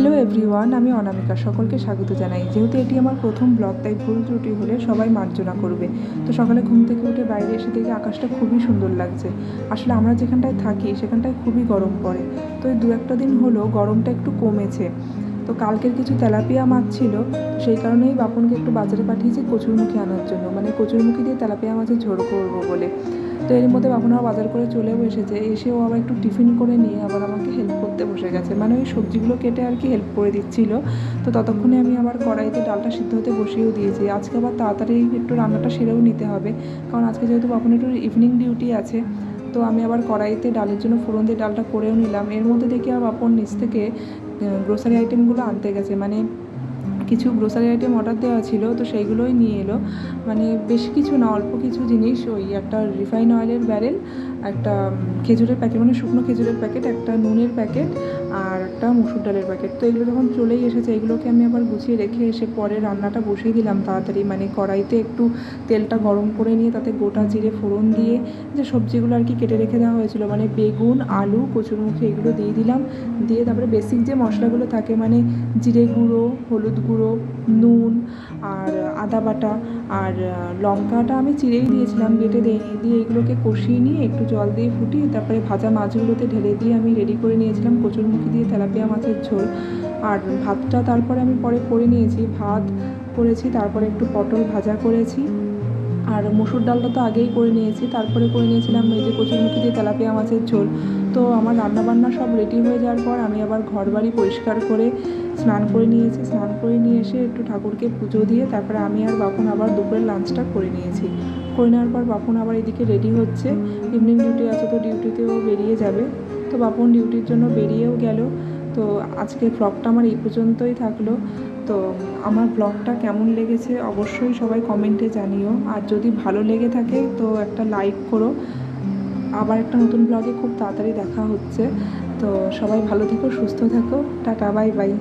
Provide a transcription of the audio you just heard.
Hello everyone, আমি অনামিকা। সকলকে স্বাগত জানাই। যেহেতু এটি আমার প্রথম ব্লগ, তাই ভুল ত্রুটি হলে সবাই মার্জনা করবে। তো সকালে ঘুম থেকে উঠে বাইরে এসে দেখি আকাশটা খুবই সুন্দর লাগছে। আসলে আমরা যেখানটায় থাকি সেখানটায় খুবই গরম পড়ে, তো এই 2-1 দিন হলো গরমটা একটু কমেছে। তো কালকের কিছু তেলাপিয়া মাছ ছিল, সেই কারণেই বাপনকে একটু বাজারে পাঠিয়েছি কচুরমুখী আনার জন্য, মানে কচুরমুখী দিয়ে তেলাপিয়া মাছের ঝোল করবো বলে। তো এর মধ্যে বাপন আবার বাজার করে চলেও এসেছে, এসেও আবার একটু টিফিন করে নিয়ে আবার আমাকে হেল্প করতে বসে গেছে, মানে ওই সবজিগুলো কেটে আর কি হেল্প করে দিচ্ছিল। তো ততক্ষণে আমি আবার কড়াইতে ডালটা সিদ্ধ হতে বসিয়েও দিয়েছি। আজকে আবার তাড়াতাড়ি একটু রান্নাটা সেরেও নিতে হবে, কারণ আজকে যেহেতু বাপন একটু ইভিনিং ডিউটি আছে। তো আমি আবার কড়াইতে ডালের জন্য ফোড়ন দিয়ে ডালটা করেও নিলাম। এর মধ্যে দেখি আর বাপন নিচ থেকে গ্রোসারি আইটেমগুলো আনতে গেছে, মানে কিছু গ্রোসারি আইটেম অর্ডার দেওয়া ছিল, তো সেইগুলোই নিয়ে এলো। মানে বেশি কিছু না, অল্প কিছু জিনিস, ওই একটা রিফাইন অয়েলের ব্যারেল, একটা খেজুরের প্যাকেট, মানে শুকনো খেজুরের প্যাকেট, একটা নুনের প্যাকেট, আর একটা মুসুর ডালের প্যাকেট। তো এগুলো যখন চলেই এসেছে, এগুলোকে আমি আবার গুছিয়ে রেখে এসে পরে রান্নাটা বসিয়ে দিলাম তাড়াতাড়ি। মানে কড়াইতে একটু তেলটা গরম করে নিয়ে তাতে গোটা জিরে ফোড়ন দিয়ে যে সবজিগুলো আর কি কেটে রেখে দেওয়া হয়েছিল, মানে বেগুন, আলু, কচুরমুখী, এগুলো দিয়ে দিলাম। দিয়ে তারপরে বেসিক যে মশলাগুলো থাকে, মানে জিরে গুঁড়ো, হলুদ গুঁড়ো, নুন, আর আদা বাটা, আর লঙ্কাটা আমি চিড়েই দিয়েছিলাম, বেটে দিইনি। দিয়ে এগুলোকে কষিয়ে নিয়ে একটু জল দিয়ে ফুটিয়ে তারপরে ভাজা মাছগুলোতে ঢেলে দিয়ে আমি রেডি করে নিয়েছিলাম কচুরমুখী দিয়ে তেলাপিয়া মাছের ঝোল। আর ভাতটা তারপরে আমি পরে করে নিয়েছি, ভাত করেছি, তারপরে একটু পটল ভাজা করেছি, আর মসুর ডালটা তো আগেই করে নিয়েছি। তারপরে করে নিয়েছিলাম এই যে কচুরমুখী দিয়ে তেলাপিয়া মাছের ঝোল। তো আমার রান্নাবান্না সব রেডি হয়ে যাওয়ার পর আমি আবার ঘর বাড়ি পরিষ্কার করে স্নান করে নিয়েছি। স্নান করে নিয়ে এসে একটু ঠাকুরকে পুজো দিয়ে তারপরে আমি আর বাপন আবার দুপুরের লাঞ্চটা করে নিয়েছি। করে নেওয়ার পর বাপন আবার এদিকে রেডি হচ্ছে, ইভিনিং ডিউটি আছে, তো ডিউটিতেও বেরিয়ে যাবে। তো বাপন ডিউটির জন্য বেরিয়েও গেল। তো আজকের ব্লগটা আমার এই পর্যন্তই থাকলো। তো আমার ব্লগটা কেমন লেগেছে অবশ্যই সবাই কমেন্টে জানিও, আর যদি ভালো লেগে থাকে তো একটা লাইক করো। আবার একটা নতুন ব্লগে খুব তাড়াতাড়ি দেখা হচ্ছে। তো সবাই ভালো থেকো, সুস্থ থাকো, টাটা, বাই বাই।